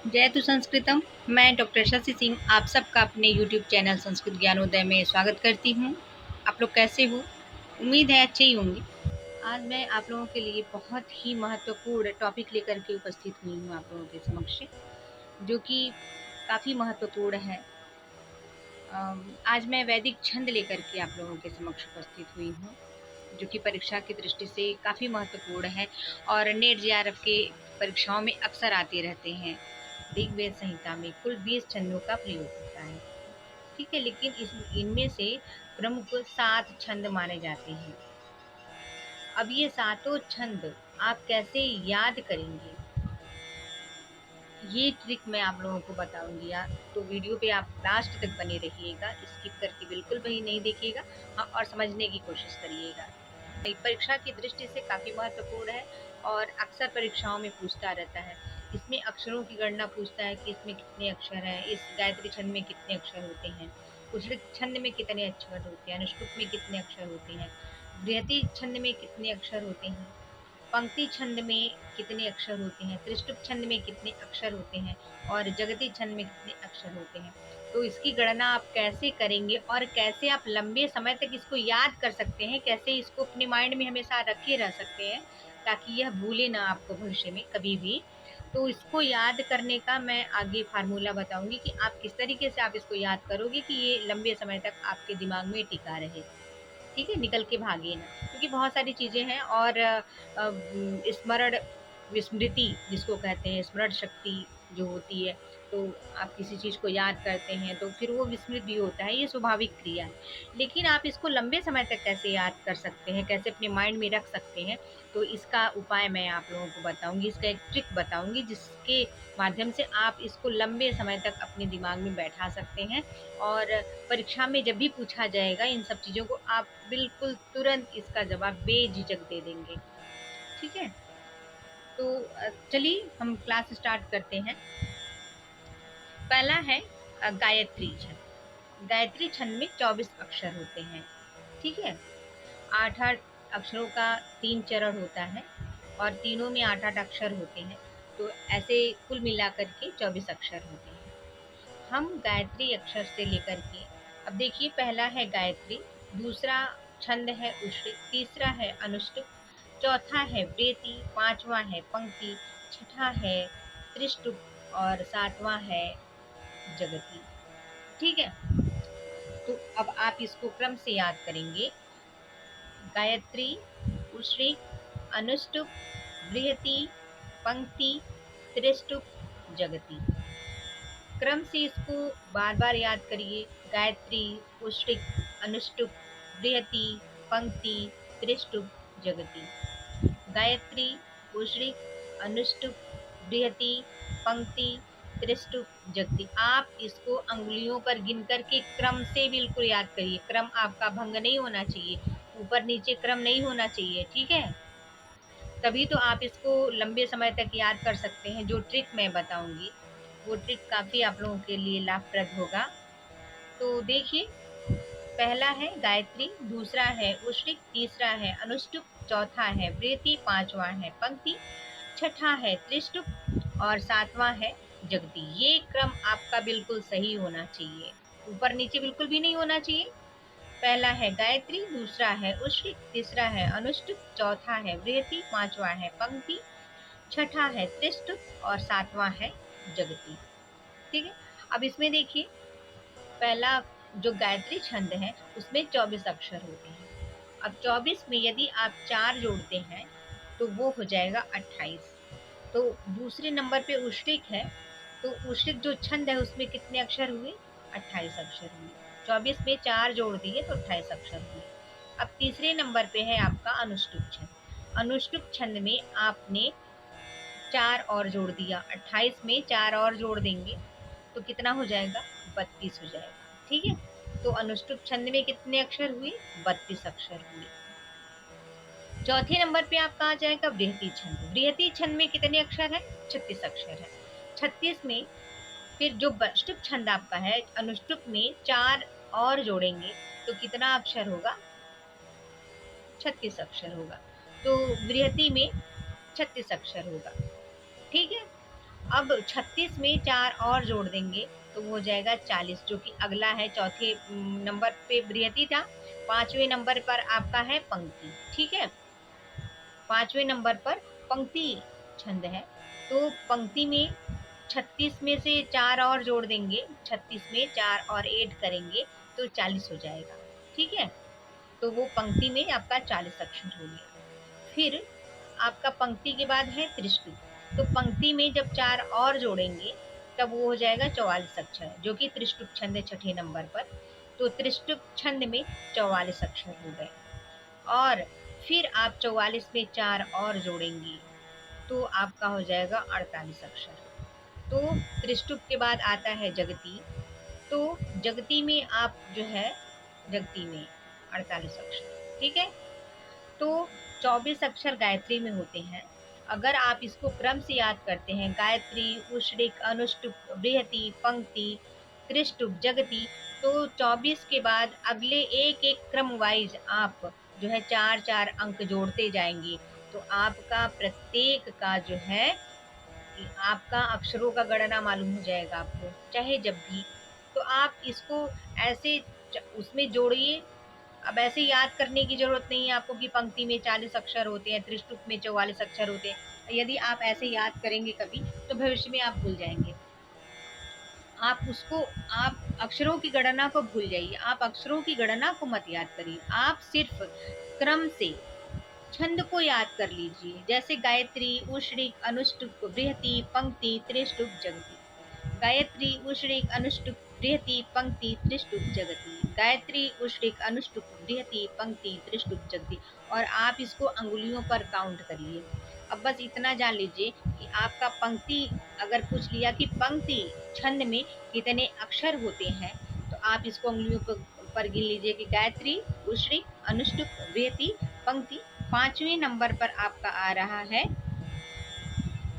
जयतु संस्कृतम। मैं डॉक्टर शशि सिंह आप सबका अपने यूट्यूब चैनल संस्कृत ज्ञानोदय में स्वागत करती हूँ। आप लोग कैसे हो? उम्मीद है अच्छे ही होंगे। आज मैं आप लोगों के लिए बहुत ही महत्वपूर्ण टॉपिक लेकर के उपस्थित हुई हूँ आप लोगों के समक्ष, जो कि काफ़ी महत्वपूर्ण है। आज मैं वैदिक छंद लेकर के आप लोगों के समक्ष उपस्थित हुई हूँ, जो कि परीक्षा की दृष्टि से काफ़ी महत्वपूर्ण है और नेट जेआरएफ के परीक्षाओं में अक्सर आते रहते हैं। ऋग्वेद संहिता में कुल 20 छंदों का प्रयोग होता है, ठीक है। लेकिन इनमें से प्रमुख 7 छंद माने जाते हैं। अब ये सातों छंद आप कैसे याद करेंगे, ये ट्रिक मैं आप लोगों को बताऊंगी। तो वीडियो पे आप लास्ट तक बने रहिएगा, स्किप करके बिल्कुल भी नहीं देखिएगा। हाँ, और समझने की कोशिश करिएगा। परीक्षा की दृष्टि से काफ़ी महत्वपूर्ण है और अक्सर परीक्षाओं में पूछता रहता है। इसमें अक्षरों की गणना पूछता है कि इसमें कितने अक्षर हैं, इस गायत्री छंद में कितने अक्षर होते हैं, कुशल छंद में कितने अक्षर होते हैं, अनुष्टुप में कितने अक्षर होते हैं, बृहति छंद में कितने अक्षर होते हैं, पंक्ति छंद में कितने अक्षर होते हैं, त्रिष्टुप छंद में कितने अक्षर होते हैं और जगती छंद में कितने अक्षर होते हैं। तो इसकी गणना आप कैसे करेंगे और कैसे आप लंबे समय तक इसको याद कर सकते हैं, कैसे इसको अपने माइंड में हमेशा रखे रह सकते हैं ताकि यह भूले ना आपको भविष्य में कभी भी। तो इसको याद करने का मैं आगे फार्मूला बताऊंगी कि आप किस तरीके से आप इसको याद करोगे कि ये लंबे समय तक आपके दिमाग में टिका रहे, ठीक है, निकल के भागे ना। क्योंकि बहुत सारी चीज़ें हैं और स्मरण विस्मृति जिसको कहते हैं, स्मरण शक्ति जो होती है, तो आप किसी चीज़ को याद करते हैं तो फिर वो विस्मृत भी होता है, ये स्वाभाविक क्रिया है। लेकिन आप इसको लंबे समय तक कैसे याद कर सकते हैं, कैसे अपने माइंड में रख सकते हैं, तो इसका उपाय मैं आप लोगों को बताऊंगी, इसका एक ट्रिक बताऊंगी जिसके माध्यम से आप इसको लंबे समय तक अपने दिमाग में बैठा सकते हैं और परीक्षा में जब भी पूछा जाएगा इन सब चीज़ों को आप बिल्कुल तुरंत इसका जवाब बेझिझक दे देंगे, ठीक है। तो चलिए हम क्लास स्टार्ट करते हैं। पहला है गायत्री छंद। गायत्री छंद में 24 अक्षर होते हैं, ठीक है। 8-8 अक्षरों का 3 चरण होता है और तीनों में 8-8 अक्षर होते हैं। तो ऐसे कुल मिलाकर के 24 अक्षर होते हैं। हम गायत्री अक्षर से लेकर के, अब देखिए, पहला है गायत्री, दूसरा छंद है उश्री, तीसरा है अनुष्टुप, चौथा है प्रेति, पांचवा है पंक्ति, छठा है त्रिष्टुप और सातवां है जगती, ठीक है। तो अब आप इसको क्रम से याद करेंगे। गायत्री, उश्री, अनुष्टुप, बृहति, पंक्ति, त्रिष्टुप, जगती। क्रम से इसको बार बार याद करिए। गायत्री, उष्टिक, अनुष्टुप, बृहति, पंक्ति, त्रिष्टुप, जगती। गायत्री, उष्टिक, अनुष्टुप, बृहति, पंक्ति, त्रिष्टुप, जगती। आप इसको अंगुलियों पर गिन करके क्रम से बिल्कुल याद करिए। क्रम आपका भंग नहीं होना चाहिए, ऊपर नीचे क्रम नहीं होना चाहिए, ठीक है। तभी तो आप इसको लंबे समय तक याद कर सकते हैं। जो ट्रिक मैं बताऊंगी वो ट्रिक काफ़ी आप लोगों के लिए लाभप्रद होगा। तो देखिए, पहला है गायत्री, दूसरा है उष्टिक, तीसरा है अनुष्टुप, चौथा है प्रेति, पांचवा है पंक्ति, छठा है त्रिष्टुप और सातवां है जगती। ये क्रम आपका बिल्कुल सही होना चाहिए, ऊपर नीचे बिल्कुल भी नहीं होना चाहिए। पहला है गायत्री, दूसरा है उष्टिक, तीसरा है अनुष्टुप, चौथा है बृहति, पांचवा है पंक्ति, छठा है त्रिष्टुप और सातवां है जगती, ठीक है। अब इसमें देखिए, पहला जो गायत्री छंद है उसमें 24 अक्षर होते हैं। अब 24 में यदि आप 4 जोड़ते हैं तो वो हो जाएगा 28। तो दूसरे नंबर पे उष्टिक है, तो उष्टिक जो छंद है उसमें कितने अक्षर हुए? 28 अक्षर हुए। 24 में 4 जोड़ दिए तो 28 अक्षर हुए। अब तीसरे नंबर पे है आपका अनुष्टुप छंद। अनुष्टुप छंद में आपने 4 और जोड़ दिया, 28 में 4 और जोड़ देंगे तो कितना हो जाएगा? 32 हो जाएगा, ठीक है। तो अनुष्टुप छंद में कितने अक्षर हुए? 32 अक्षर हुए। चौथे नंबर पे आपका आ जाएगा बृहति छंद। बृहति छंद में कितने अक्षर है? 36 अक्षर है। 36 में फिर जो अनुष्टुप छंद आपका है, अनुष्टुप में 4 और जोड़ेंगे तो कितना अक्षर होगा? 36 अक्षर होगा। तो बृहति में 36 अक्षर होगा, ठीक है। अब 36 में 4 और जोड़ देंगे तो वो हो जाएगा 40, जो कि अगला है चौथे नंबर पे बृहति था, 5वें नंबर पर आपका है पंक्ति। ठीक है, 5वें नंबर पर पंक्ति छंद है। तो पंक्ति में 36 में से 4 और जोड़ देंगे, 36 में 4 और ऐड करेंगे तो 40 हो जाएगा। ठीक है, तो वो पंक्ति में आपका 40 अक्षर हो गया। फिर आपका पंक्ति के बाद है त्रिष्टु, तो पंक्ति में जब 4 और जोड़ेंगे तब वो हो जाएगा 44 अक्षर, जो कि त्रिष्टुप छंद है छठे नंबर पर। तो त्रिष्टुप छंद में 44 अक्षर हो गए। और फिर आप 44 में 4 और जोड़ेंगे तो आपका हो जाएगा 48 अक्षर। तो त्रिष्टुप के बाद आता है जगती, तो जगती में आप जो है, जगती में 48 अक्षर। ठीक है, तो 24 अक्षर गायत्री में होते हैं। अगर आप इसको क्रम से याद करते हैं, गायत्री, उष्णिक, अनुष्टुप, बृहति, पंक्ति, त्रिष्टुप, जगती, तो 24 के बाद अगले एक एक क्रम वाइज आप जो है 4-4 अंक जोड़ते जाएंगे। तो आपका प्रत्येक का जो है, आपका अक्षरों का गणना मालूम हो जाएगा आपको, चाहे जब भी। तो आप इसको ऐसे उसमें जोड़िए। अब ऐसे याद करने की जरूरत नहीं है आपको कि पंक्ति में 40 अक्षर होते हैं, त्रिष्टुप में 44 अक्षर होते हैं। यदि आप ऐसे याद करेंगे कभी तो भविष्य में आप भूल जाएंगे। आप उसको, आप अक्षरों की गणना को भूल जाइए, आप अक्षरों की गणना को मत याद करिए, आप सिर्फ क्रम से छंद को याद कर लीजिए। जैसे गायत्री, उष्णिक, अनुष्टुप, बृहति, पंक्ति, त्रिष्टुप, जगती। गायत्री, उष्णिक, अनुष्टुप, बृहति, पंक्ति, त्रिष्टुप, जगती। गायत्री, उष्णिक, अनुष्टुप, बृहति, पंक्ति, त्रिष्टुप, जगती। और आप इसको अंगुलियों पर काउंट करिए। अब बस इतना जान लीजिए कि आपका पंक्ति, अगर पूछ लिया कि पंक्ति छंद में कितने अक्षर होते हैं, तो आप इसको अंगुलियों पर गिन लीजिए कि गायत्री, उष्णिक, अनुष्टुप, बृहति, पंक्ति। 5वें नंबर पर आपका आ रहा है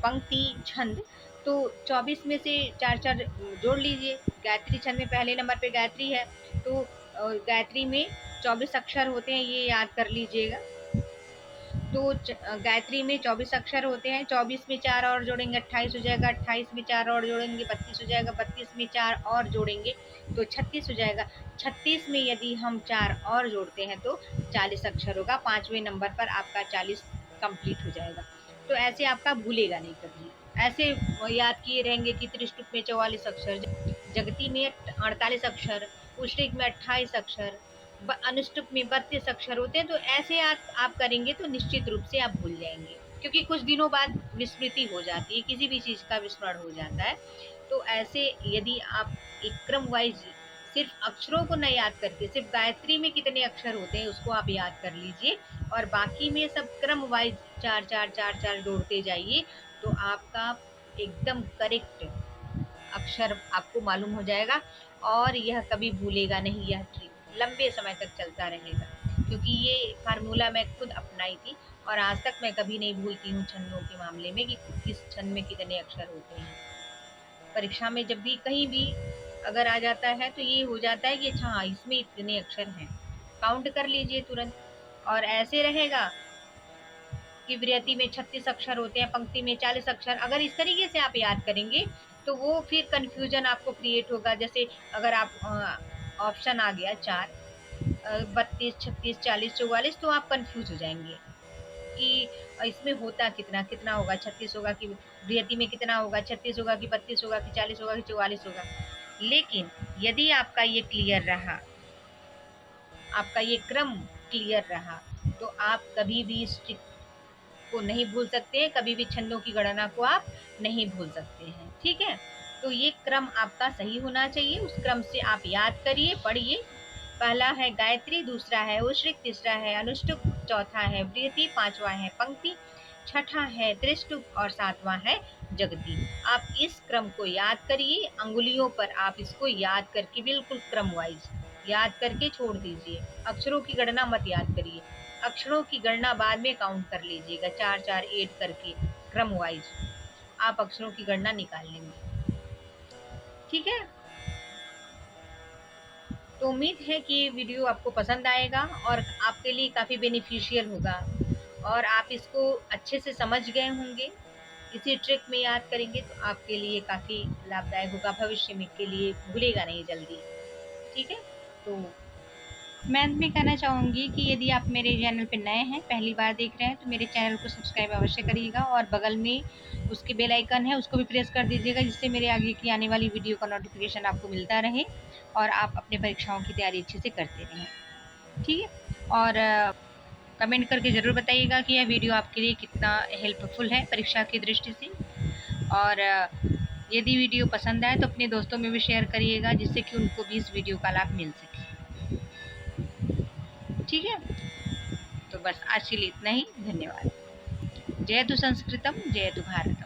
पंक्ति छंद, तो 24 में से 4-4 जोड़ लीजिए। गायत्री छंद में पहले नंबर पे गायत्री है, तो गायत्री में 24 अक्षर होते हैं, ये याद कर लीजिएगा। तो गायत्री में 24 अक्षर होते हैं, 24 में 4 और जोड़ेंगे 28 हो जाएगा, 28 में 4 और जोड़ेंगे 32 हो जाएगा, 32 में 4 और जोड़ेंगे तो 36 हो जाएगा। 36 में यदि हम 4 और जोड़ते हैं तो 40 अक्षर होगा। 5वें नंबर पर आपका 40 कंप्लीट हो जाएगा। तो ऐसे आपका भूलेगा नहीं कभी, ऐसे याद किए रहेंगे कि त्रिष्टुप में 44 अक्षर, जगती में 48 अक्षर, उष्णिक में 28 अक्षर, अनुष्टुप में 32 अक्षर होते हैं। तो ऐसे आप करेंगे तो निश्चित रूप से आप भूल जाएंगे, क्योंकि कुछ दिनों बाद विस्मृति हो जाती है, किसी भी चीज का विस्मरण हो जाता है। तो ऐसे यदि आप एक क्रम वाइज सिर्फ अक्षरों को न याद करके सिर्फ गायत्री में कितने अक्षर होते हैं उसको आप याद कर लीजिए, और बाकी में सब क्रम वाइज 4-4 जोड़ते जाइए, तो आपका एकदम करेक्ट अक्षर आपको मालूम हो जाएगा। और यह कभी भूलेगा नहीं, यह ट्रिक लंबे समय तक चलता रहेगा, क्योंकि ये फार्मूला मैं खुद अपनाई थी और आज तक मैं कभी नहीं भूलती हूँ छंदों के मामले में कि किस छंद में कितने अक्षर होते हैं। परीक्षा में जब भी कहीं भी अगर आ जाता है तो ये हो जाता है कि अच्छा हाँ इसमें इतने अक्षर हैं, काउंट कर लीजिए तुरंत। और ऐसे रहेगा कि बृहति में 36 अक्षर होते हैं, पंक्ति में 40 अक्षर। अगर इस तरीके से आप याद करेंगे तो वो फिर कंफ्यूजन आपको क्रिएट होगा। जैसे अगर आप ऑप्शन आ गया 4, 32, 36, 40, 44, तो आप कंफ्यूज हो जाएंगे कि इसमें होता कितना कितना होगा, 36 होगा कि बृहति में कितना होगा, 36 होगा कि 32 होगा कि 40 होगा कि 44 होगा। लेकिन यदि आपका ये क्लियर रहा, आपका ये क्रम क्लियर रहा, तो आप कभी भी इस ट्रिक को नहीं भूल सकते हैं, कभी भी छंदों की गणना को आप नहीं भूल सकते हैं। ठीक है, तो ये क्रम आपका सही होना चाहिए, उस क्रम से आप याद करिए, पढ़िए। पहला है गायत्री, दूसरा है उष्णिक, तीसरा है अनुष्टुप, चौथा है बृहति, पांचवा है पंक्ति, छठा है त्रिष्टुप और सातवां है जगती। आप इस क्रम को याद करिए, अंगुलियों पर आप इसको याद करके बिल्कुल क्रम वाइज याद करके छोड़ दीजिए। अक्षरों की गणना मत याद करिए, अक्षरों की गणना बाद में काउंट कर लीजिएगा 4-4 ऐड करके क्रम वाइज आप अक्षरों की गणना निकाल लेंगे। ठीक है, तो उम्मीद है कि ये वीडियो आपको पसंद आएगा और आपके लिए काफ़ी बेनिफिशियल होगा और आप इसको अच्छे से समझ गए होंगे। इसी ट्रिक में याद करेंगे तो आपके लिए काफ़ी लाभदायक होगा, भविष्य में के लिए भूलेगा नहीं जल्दी। ठीक है? तो मैं अंत में कहना चाहूँगी कि यदि आप मेरे चैनल पे नए हैं, पहली बार देख रहे हैं, तो मेरे चैनल को सब्सक्राइब अवश्य करिएगा और बगल में उसके बेल आइकन है, उसको भी प्रेस कर दीजिएगा, जिससे मेरे आगे की आने वाली वीडियो का नोटिफिकेशन आपको मिलता रहे और आप अपने परीक्षाओं की तैयारी अच्छे से करते रहें। ठीक है? और कमेंट करके ज़रूर बताइएगा कि यह वीडियो आपके लिए कितना हेल्पफुल है परीक्षा की दृष्टि से। और यदि वीडियो पसंद आए तो अपने दोस्तों में भी शेयर करिएगा, जिससे कि उनको भी इस वीडियो का लाभ मिल सके। ठीक है? तो बस आज के लिए इतना ही। धन्यवाद। जयतु संस्कृतम, जयतु भारतम।